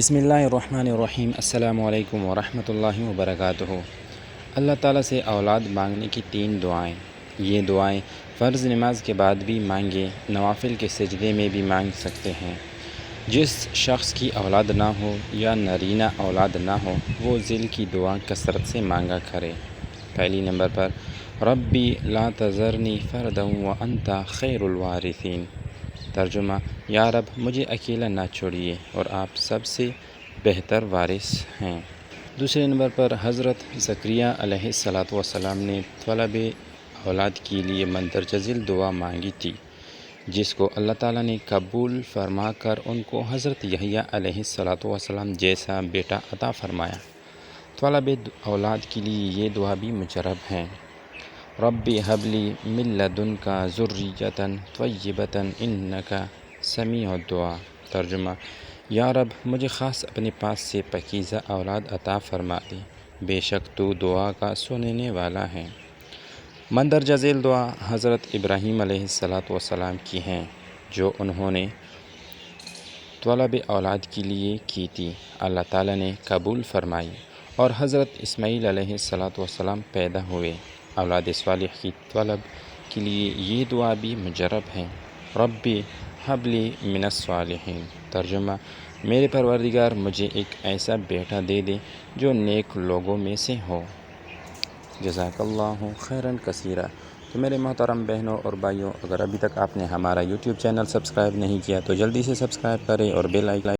بسم اللہ الرحمن الرحیم۔ السلام علیکم ورحمۃ اللہ وبرکاتہ۔ اللہ تعالیٰ سے اولاد مانگنے کی 3 دعائیں۔ یہ دعائیں فرض نماز کے بعد بھی مانگے، نوافل کے سجدے میں بھی مانگ سکتے ہیں۔ جس شخص کی اولاد نہ ہو یا نرینہ اولاد نہ ہو وہ ذل کی دعا کثرت سے مانگا کرے۔ پہلی نمبر پر ربی لا تذرنی فردا وانت خیر الوارثین۔ ترجمہ: یا رب مجھے اکیلا نہ چھوڑیے اور آپ سب سے بہتر وارث ہیں۔ دوسرے نمبر پر حضرت زکریا علیہ السلام نے طلب اولاد کے لیے مندرجہ ذیل دعا مانگی تھی، جس کو اللہ تعالیٰ نے قبول فرما کر ان کو حضرت یحییٰ علیہ السلام جیسا بیٹا عطا فرمایا۔ طلب اولاد کے لیے یہ دعا بھی مجرب ہے۔ ربی ہب لی من لدنک ذریۃ طیبۃ انک سمیع الدعاء۔ ترجمہ: یا رب مجھے خاص اپنے پاس سے پاکیزہ اولاد عطا فرما دے، بے شک تو دعا کا سننے والا ہے۔ مندرجہ ذیل دعا حضرت ابراہیم علیہ السلام کی ہیں، جو انہوں نے طلب اولاد کے لیے کی تھی، اللہ تعالیٰ نے قبول فرمائی اور حضرت اسماعیل علیہ السلام پیدا ہوئے۔ اولاد صالح کی طلب کے لیے یہ دعا بھی مجرب ہے۔ ربی ہب لی من الصالحین۔ ترجمہ: میرے پروردگار مجھے ایک ایسا بیٹا دے دے جو نیک لوگوں میں سے ہو۔ جزاک اللہ خیرا کثیرا۔ تو میرے محترم بہنوں اور بھائیوں، اگر ابھی تک آپ نے ہمارا یوٹیوب چینل سبسکرائب نہیں کیا تو جلدی سے سبسکرائب کریں اور بیل آئیکن